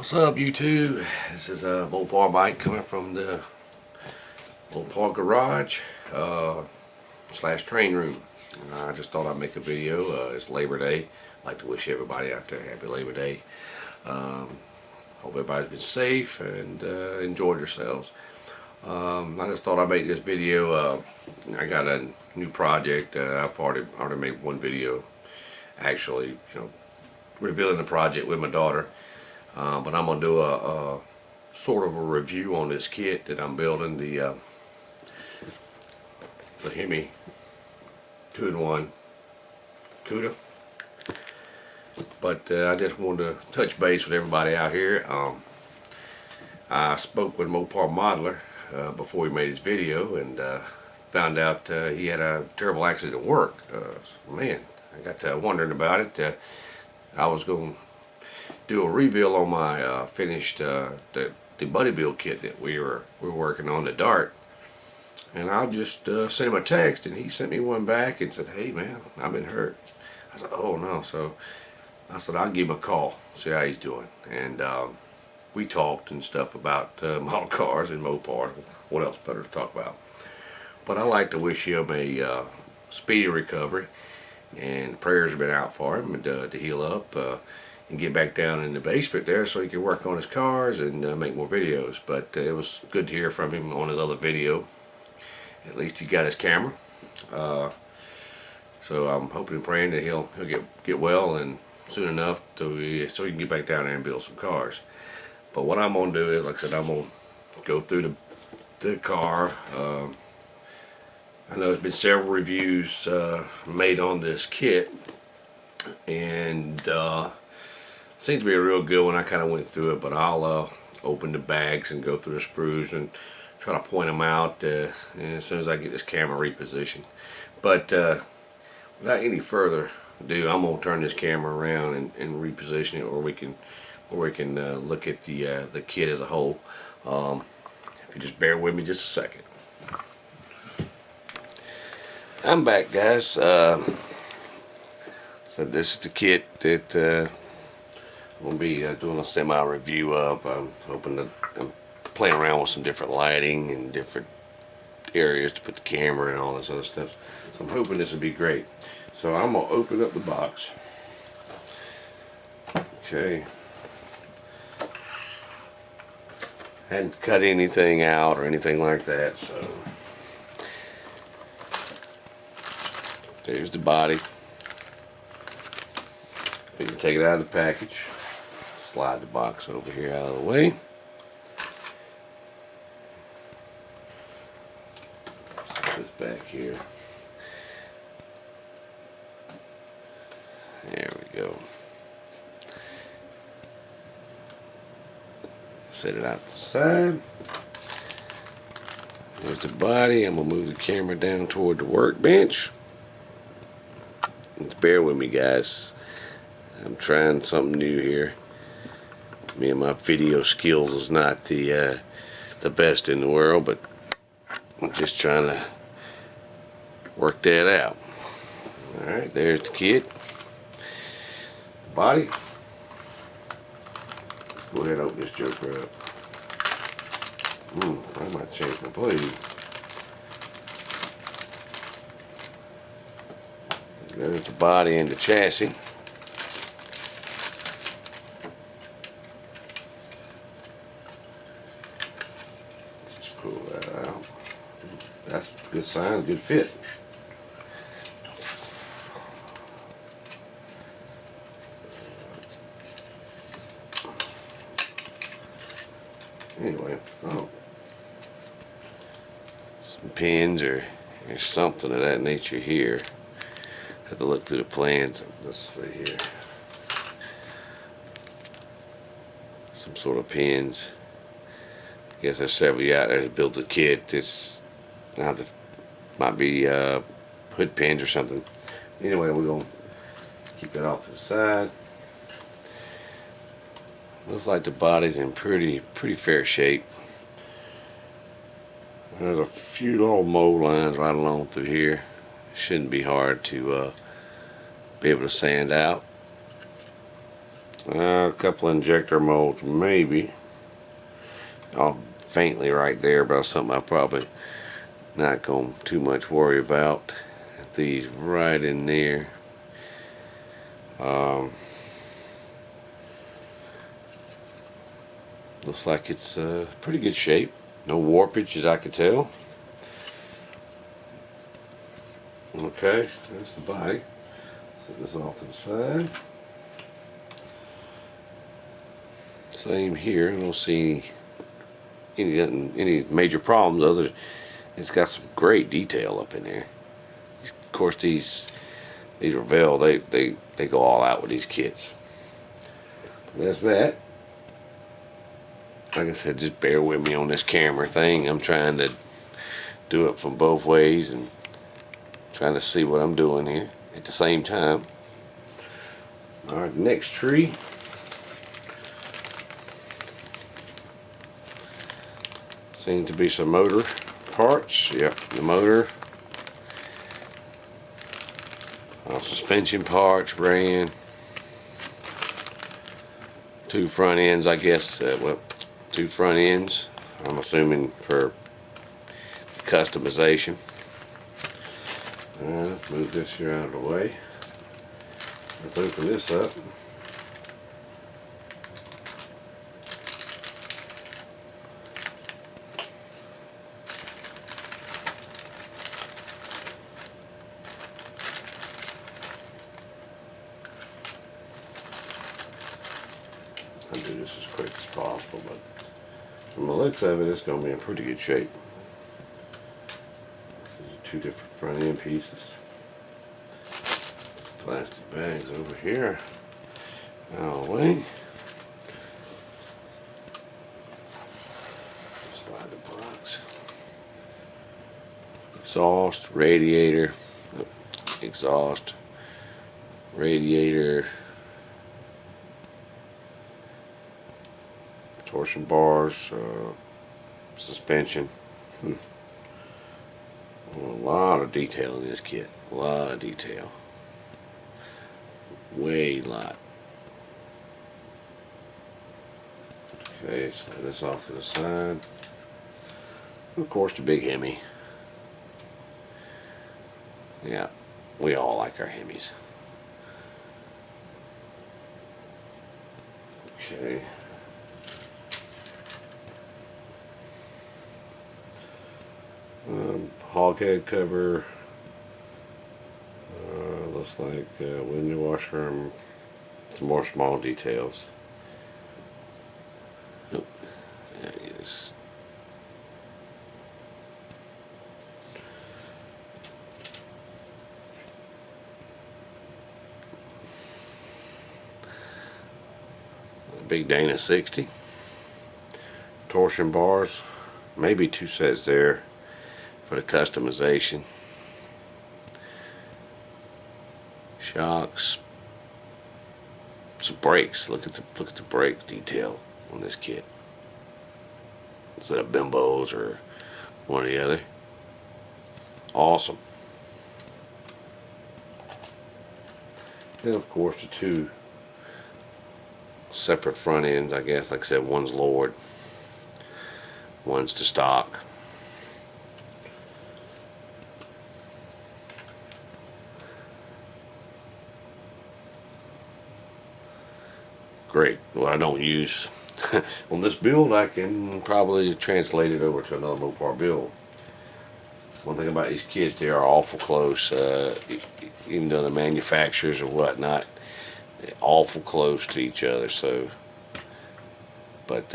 What's up, YouTube? This is Mopar Mike coming from the Mopar garage slash train room. I just thought I'd make a video. It's Labor Day. I'd like to wish everybody out there happy Labor Day. Hope everybody's been safe and enjoyed yourselves. I just thought I'd make this video. I got a new project. I've already made one video, actually, revealing the project with my daughter. But I'm gonna do a sort of a review on this kit that I'm building, the Plymouth 2-in-1 Cuda. But I just wanted to touch base with everybody out here. I spoke with Mopar Modeler before he made his video, and found out he had a terrible accident at work. Man, I got to wondering about it. I was going to do a reveal on my finished the buddy build kit that we're working on, the Dart, and I just sent him a text, and he sent me one back and said, "Hey man, I've been hurt." I said, "Oh no." So I said I'll give him a call, see how he's doing, and we talked and stuff about model cars and Mopars. What else better to talk about? But I like to wish him a speedy recovery, and prayers have been out for him to heal up and get back down in the basement there so he can work on his cars and make more videos. But it was good to hear from him on his other video. At least he got his camera. So I'm hoping and praying that he'll get well and soon enough so he can get back down there and build some cars. But what I'm gonna do is, like I said, I'm gonna go through the car. I know there's been several reviews made on this kit, and seems to be a real good one. I kind of went through it, but I'll open the bags and go through the sprues and try to point them out as soon as I get this camera repositioned. But without any further ado, I'm gonna turn this camera around and reposition it, or we can look at the kit as a whole. If you just bear with me just a second. I'm back, guys. So this is the kit that I'm going to be doing a semi-review of. I'm playing around with some different lighting and different areas to put the camera and all this other stuff. So I'm hoping this will be great. So I'm going to open up the box. Okay. Hadn't cut anything out or anything like that, so there's the body. We can take it out of the package. Slide the box over here out of the way. Set this back here. There we go. Set it out to the side. There's the body. I'm going to move the camera down toward the workbench. Just bear with me, guys. I'm trying something new here. Me and my video skills is not the best in the world, but I'm just trying to work that out. Alright, there's the kit. The body. Let's go ahead and open this joker up. I might change my blade. There's the body and the chassis. Pull that out. That's a good sign, good fit. Anyway, some pins or something of that nature here. Have to look through the plans. Let's see here. Some sort of pins. I guess there's several out there to build the kit. This might be hood pins or something. Anyway, we're gonna keep it off to the side. Looks like the body's in pretty fair shape. There's a few little mold lines right along through here. Shouldn't be hard to be able to sand out. A couple of injector molds, maybe. Oh, faintly right there, but something I probably not going to too much worry about. These right in there. Looks like it's pretty good shape. No warpage as I can tell. Okay, that's the body. Set this off to the side. Same here. I don't see any major problems other than it's got some great detail up in there. Of course, these reveiw, they go all out with these kits. That's that. Like I said, just bear with me on this camera thing. I'm trying to do it from both ways and trying to see what I'm doing here at the same time. Alright, next tree. Seems to be some motor parts. Yep, the motor. Suspension parts ran. Two front ends, I guess. Well, two front ends. I'm assuming for customization. Alright, let's move this here out of the way. Let's open this up. I'll do this as quick as possible, but from the looks of it, it's going to be in pretty good shape. These are two different front end pieces. Plastic bags over here. Out of the way. Slide the box. Exhaust, radiator, exhaust, radiator, torsion bars, suspension. A lot of detail in this kit. A lot of detail. Way lot. Okay, slide this off to the side. Of course, the big Hemi. Yeah, we all like our Hemis. Okay. Hog head cover. Looks like window washer and some more small details. Oh, there it is. Big Dana 60. Torsion bars. Maybe two sets there for the customization. Shocks. Some brakes. Look at the brake detail on this kit. Instead of bimbos or one or the other. Awesome. And of course the two separate front ends, I guess. Like I said, one's lowered, one's to stock. Great. What I don't use on this build, I can probably translate it over to another Mopar build. One thing about these kits, they are awful close, even though the manufacturers or whatnot, they're awful close to each other. So, but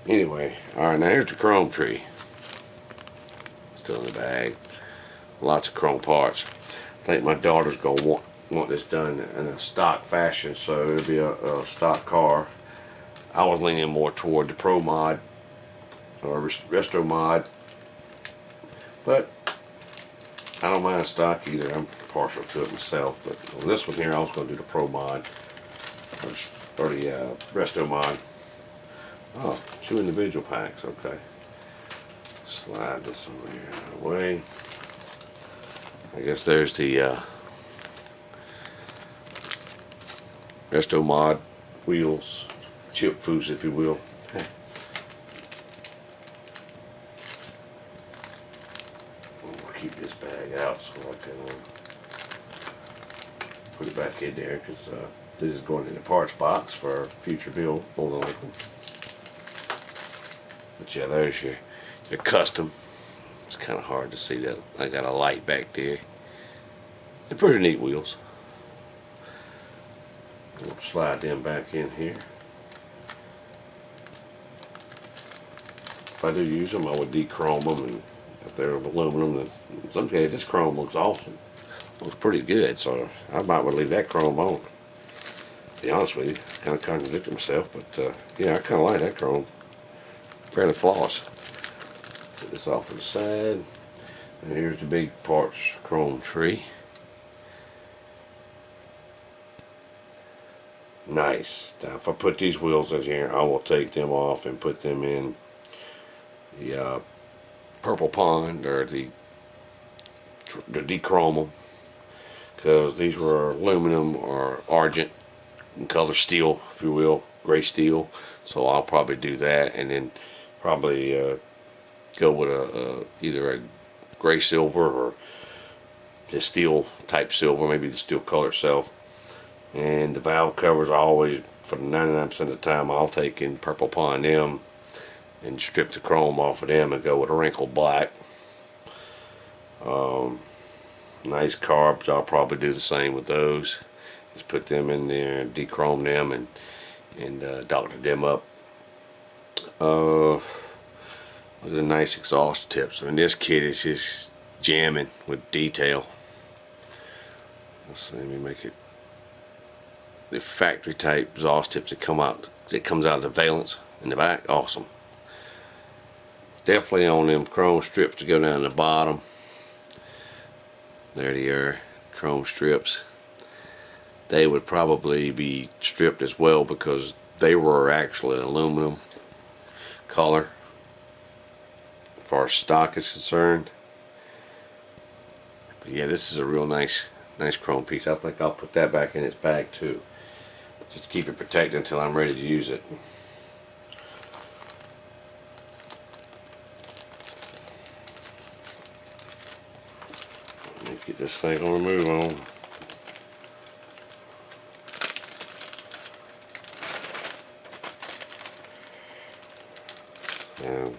anyway, all right. Now here's the chrome tree. Still in the bag. Lots of chrome parts. I think my daughter's gonna want this done in a stock fashion, so it'll be a stock car. I was leaning more toward the Pro Mod or Resto Mod, but I don't mind stock either. I'm partial to it myself, but on this one here I was going to do the Pro Mod or the Resto Mod. Oh, two individual packs. Okay, slide this over here out of the way. I guess there's the Resto Mod wheels, chip foos if you will. I'll keep this bag out so I can put it back in there, because this is going in the parts box for future build, more than likely. But yeah, there's your custom. It's kind of hard to see that. I got a light back there. They're pretty neat wheels. We'll slide them back in here. If I do use them, I would de-chrome them, and if they're aluminum, then in some cases this chrome looks awesome. Looks pretty good, so I might well leave that chrome on. To be honest with you, kind of contradict myself, but yeah, I kind of like that chrome. Fairly flawless. Set this off to the side, and here's the big parts chrome tree. Nice. Now, if I put these wheels in here, I will take them off and put them in the purple pond, or the de-chrome them, because these were aluminum or argent in color, steel if you will, gray steel. So I'll probably do that, and then probably go with either a gray silver or the steel type silver, maybe the steel color itself. And the valve covers, I always, for 99% of the time, I'll take and purple pond them and strip the chrome off of them and go with a wrinkled black. Nice carbs, I'll probably do the same with those. Just put them in there and de-chrome them and doctor them up. Look at the nice exhaust tips. I mean, this kit is just jamming with detail. Let's see, let me make it. The factory type exhaust tips that come out, that comes out of the valence in the back, awesome. Definitely on them chrome strips to go down the bottom. There they are, chrome strips. They would probably be stripped as well, because they were actually aluminum color as far as stock is concerned. But yeah, this is a real nice chrome piece. I think I'll put that back in its bag too, just to keep it protected until I'm ready to use it. Let me get this thing on the move on.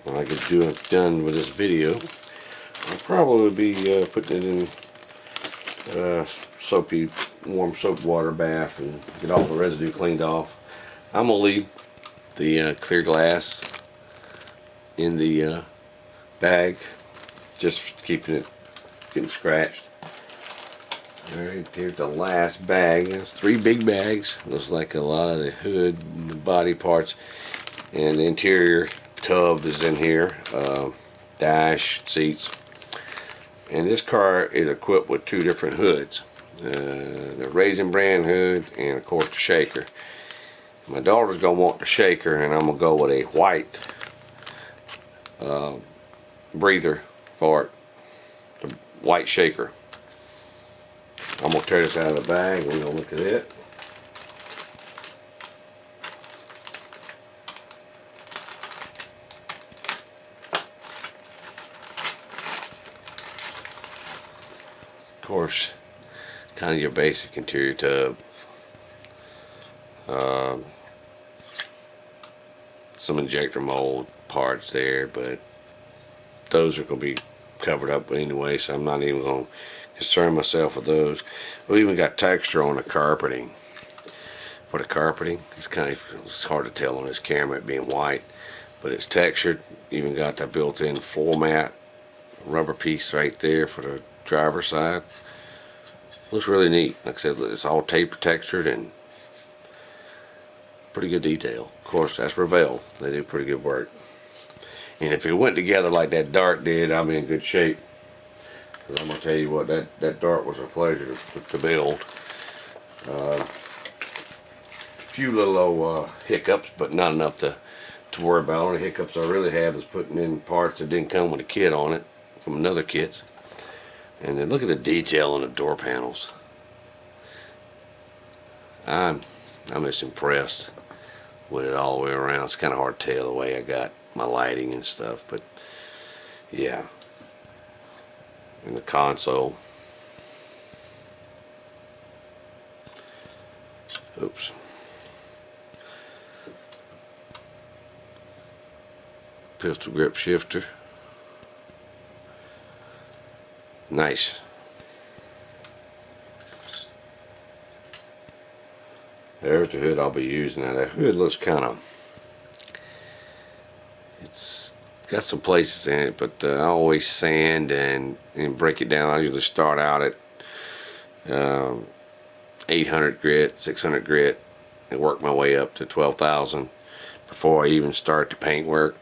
When I get done with this video, I'll probably be putting it in soapy, warm soap water bath and get all the residue cleaned off. I'm going to leave the clear glass in the bag, just keeping it getting scratched. Alright, here's the last bag. There's 3 big bags. Looks like a lot of the hood and the body parts, and the interior tub is in here, dash, seats. And this car is equipped with 2 different hoods, the Raisin brand hood and of course the shaker. My daughter's gonna want the shaker, and I'm gonna go with a white breather for it, the white shaker. I'm gonna tear this out of the bag and we're gonna look at it. Of course, kind of your basic interior tub. Some injector mold parts there, but those are going to be covered up anyway, so I'm not even going to concern myself with those. We even got texture on the carpeting. For the carpeting, it's hard to tell on this camera, it being white, but it's textured. Even got that built-in floor mat rubber piece right there for the driver's side. Looks really neat. Like I said, it's all taper textured and pretty good detail. Of course, that's Reveiw. They do pretty good work. And if it went together like that dart did, I'm in good shape. Because I'm going to tell you what, that dart was a pleasure to build. Few little old hiccups, but not enough to worry about. Only hiccups I really have is putting in parts that didn't come with a kit on it from another kits. And then look at the detail on the door panels. I'm just impressed. with it all the way around. It's kind of hard to tell the way I got my lighting and stuff, but yeah. In the console. Oops. Pistol grip shifter. Nice. There's the hood I'll be using. Now that hood looks kind of, it's got some places in it, but I always sand and break it down. I usually start out at 800 grit, 600 grit, and work my way up to 12,000 before I even start the paint work.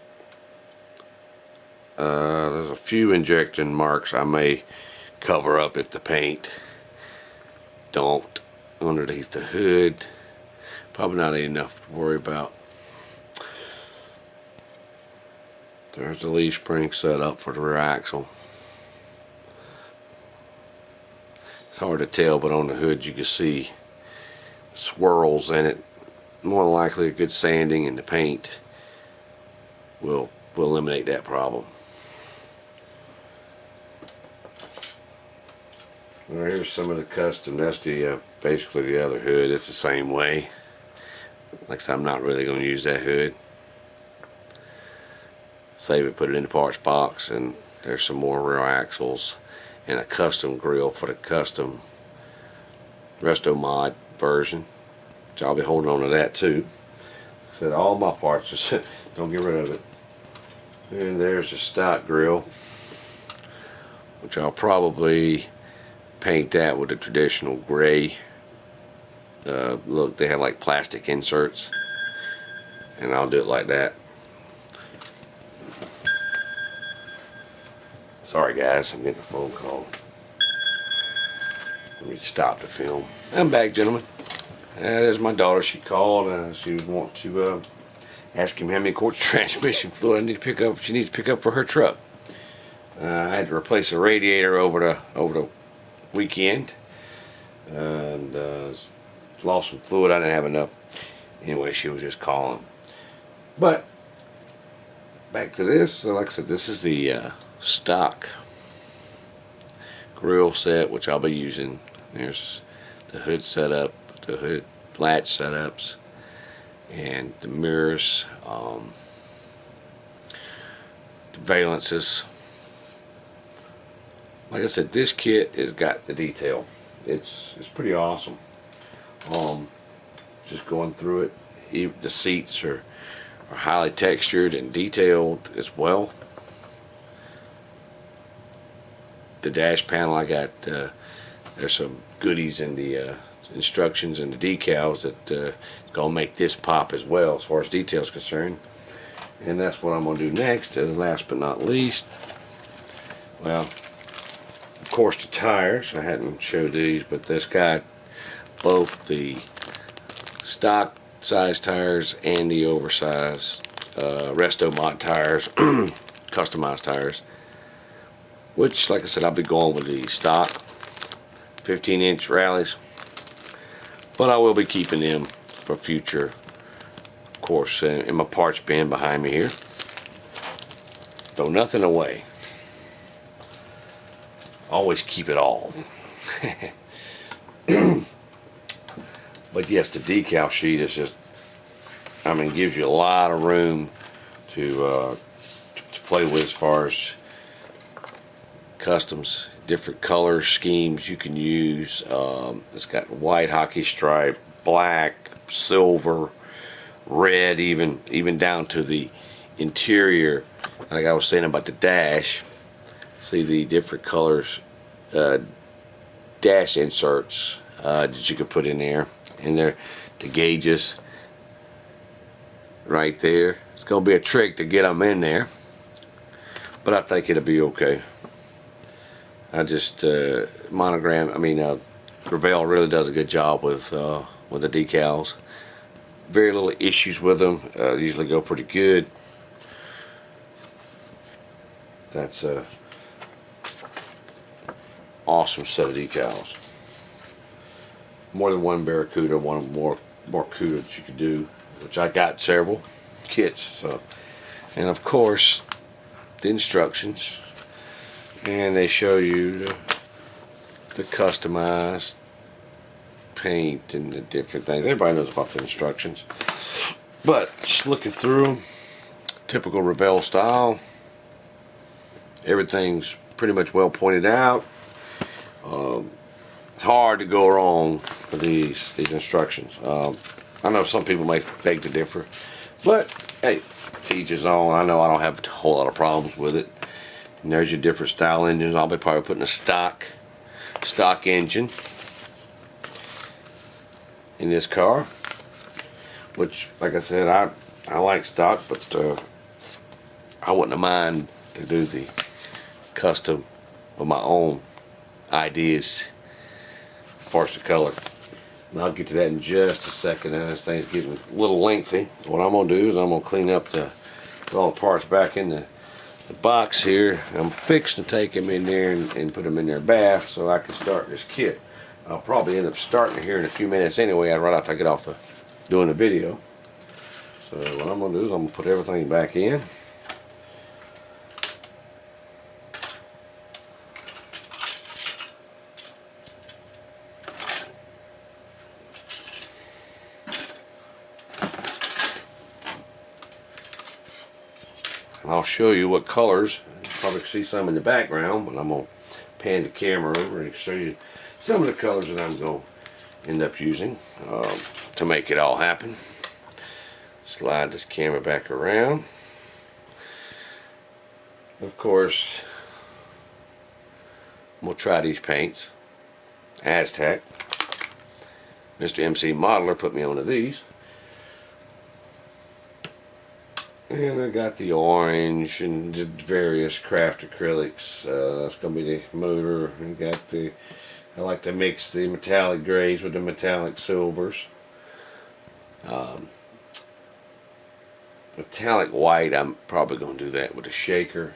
There's a few injection marks I may cover up if the paint don't underneath the hood. Probably not enough to worry about. There's the leaf spring set up for the rear axle. It's hard to tell, but on the hood you can see swirls in it. More than likely a good sanding in the paint will eliminate that problem. Well, here's some of the custom. That's the basically the other hood. It's the same way. Like I said, I'm not really going to use that hood. Save it, put it in the parts box, and there's some more rear axles and a custom grill for the custom resto mod version, which I'll be holding on to that too. I said all my parts, just don't get rid of it. And there's the stock grill, which I'll probably paint that with a traditional gray look. They have like plastic inserts, and I'll do it like that. Sorry guys, I'm getting a phone call. Let me stop the film. I'm back, gentlemen. There's my daughter. She called. She would want to ask him how many quarts of transmission fluid I need to pick up. She needs to pick up for her truck. I had to replace a radiator over the weekend, and lost some fluid. I didn't have enough. Anyway, she was just calling. But back to this. So like I said, this is the stock grill set, which I'll be using. There's the hood setup, the hood latch setups, and the mirrors, the valences. Like I said, this kit has got the detail. It's pretty awesome. Just going through it, even the seats are highly textured and detailed as well. The dash panel, I got there's some goodies in the instructions and the decals that gonna make this pop as well as far as details concerned. And that's what I'm gonna do next. And last but not least, well, of course the tires. I hadn't showed these, but this got both the stock size tires and the oversized resto mod tires, customized tires. Which, like I said, I'll be going with the stock 15-inch rallies, but I will be keeping them for future, of course, in my parts bin behind me here. Throw nothing away. Always keep it all. But yes, the decal sheet is just, I mean, gives you a lot of room to play with as far as customs, different color schemes you can use. It's got white hockey stripe, black, silver, red, even down to the interior. Like I was saying about the dash, see the different colors, dash inserts that you could put in there, and there the gauges right there. It's gonna be a trick to get them in there, but I think it'll be okay. I just monogram. I mean, reveiw really does a good job with the decals. Very little issues with them. Usually go pretty good. That's a awesome set of decals. More than one Barracuda, one more Cuda that you could do. which I got several kits. So, and of course the instructions, and they show you the customized paint and the different things. Everybody knows about the instructions, but just looking through them, typical reveiw style. Everything's pretty much well pointed out. It's hard to go wrong with these instructions. I know some people may beg to differ, but hey, to each his own. I know I don't have a whole lot of problems with it. And there's your different style engines. I'll be probably putting a stock engine in this car, which, like I said, I like stock, but I wouldn't mind to do the custom of my own ideas as far as the color. And I'll get to that in just a second. Now this thing's getting a little lengthy. What I'm going to do is I'm going to clean up all the parts back in the box here. I'm fixing to take them in there and put them in their bath so I can start this kit. I'll probably end up starting it here in a few minutes anyway, right after I get off doing the video. So what I'm going to do is I'm going to put everything back in. And I'll show you what colors. You probably see some in the background, but I'm going to pan the camera over and show you some of the colors that I'm going to end up using to make it all happen. Slide this camera back around. Of course, I'm going to try these paints. Aztec. Mr. MC Modeler put me onto these. And I got the orange and the various craft acrylics. That's going to be the motor. And got I like to mix the metallic grays with the metallic silvers. Metallic white, I'm probably going to do that with a shaker.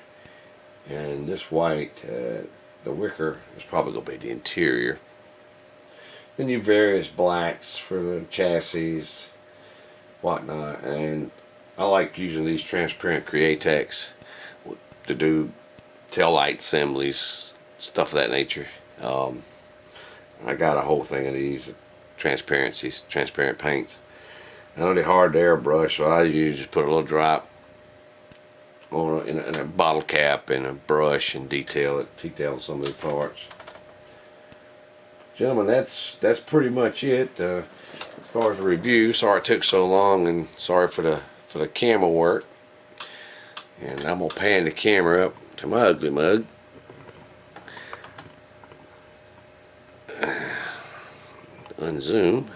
And this white, the wicker, is probably going to be the interior. Then you various blacks for the chassis, whatnot. And I like using these transparent Createx to do tail light assemblies, stuff of that nature. I got a whole thing of these transparent paints. I know they're hard to airbrush, so I usually just put a little drop on in a bottle cap and a brush and detail some of the parts. Gentlemen, that's pretty much it as far as the review. Sorry it took so long, and sorry for the camera work. And I'm gonna pan the camera up to my ugly mug. Unzoom.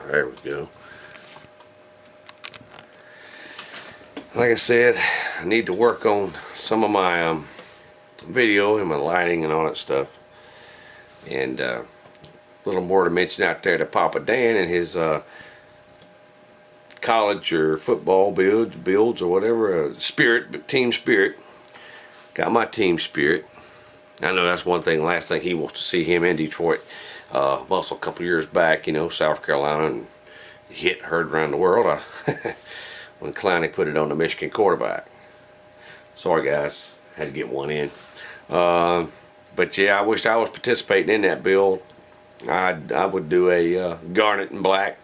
There we go. Like I said, I need to work on some of my video and my lighting and all that stuff. And a little more to mention out there to Papa Dan and his college or football builds or whatever, team spirit. Got my team spirit. I know that's one thing, last thing he wants to see him in Detroit. Also a couple years back, you know, South Carolina, and heard around the world when Clowney put it on the Michigan quarterback. Sorry guys, had to get one in. But yeah, I wished I was participating in that build. I would do a garnet and black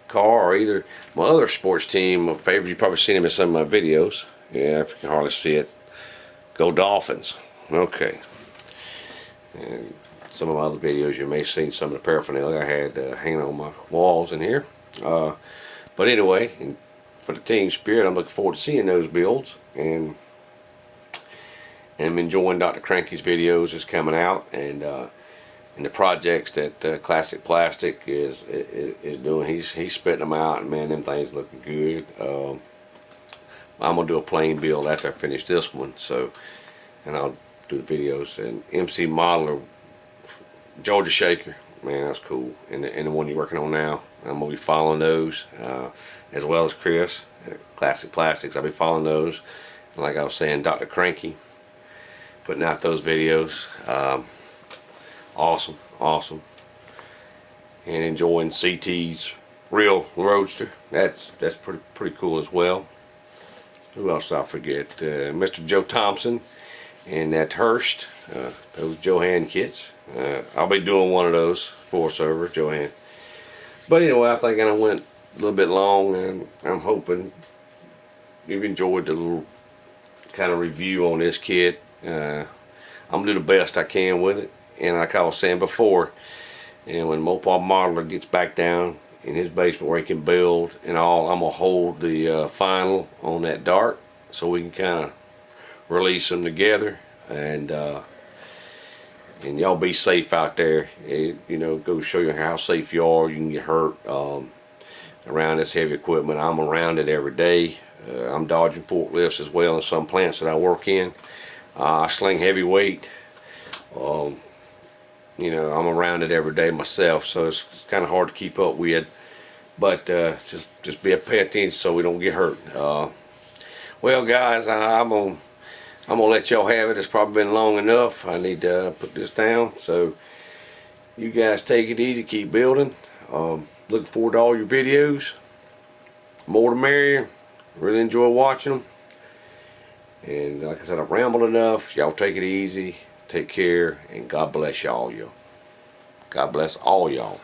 car, or either my other sports team, my favorite, you've probably seen him in some of my videos. Yeah, if you can hardly see it. Go Dolphins. Okay. And some of my other videos, you may have seen some of the paraphernalia I had hanging on my walls in here. But anyway, for the team spirit, I'm looking forward to seeing those builds. And I'm enjoying Dr. Cranky's videos that's coming out. And the projects that Classic Plastic is doing. He's spitting them out, and man, them things looking good. I'm gonna do a plain build after I finish this one, and I'll do the videos. And MC Modeler, Georgia Shaker, man, that's cool. And the one you're working on now, I'm gonna be following those, as well as Chris, Classic Plastics. I'll be following those. And like I was saying, Dr. Cranky, putting out those videos. Awesome, awesome. And enjoying CT's real roadster. That's pretty cool as well. Who else did I forget? Mr. Joe Thompson and that Hurst. Those Johan kits. I'll be doing one of those voiceover, Johan. But anyway, I think I went a little bit long, and I'm hoping you've enjoyed the little kind of review on this kit. I'm gonna do the best I can with it, and like I was saying before, and when Mopar Modeler gets back down in his basement where he can build and all, I'm gonna hold the final on that dart so we can kind of release them together, and y'all be safe out there. You know, go show you how safe you are. You can get hurt around this heavy equipment. I'm around it every day. I'm dodging forklifts as well in some plants that I work in. I sling heavy weight. You know, I'm around it every day myself, so it's kind of hard to keep up with. But just pay attention so we don't get hurt. Well, guys, I'm gonna let y'all have it. It's probably been long enough. I need to put this down. So you guys take it easy, keep building. Looking forward to all your videos. More the merrier. Really enjoy watching them. And like I said, I've rambled enough. Y'all take it easy. Take care, and God bless y'all. God bless all y'all.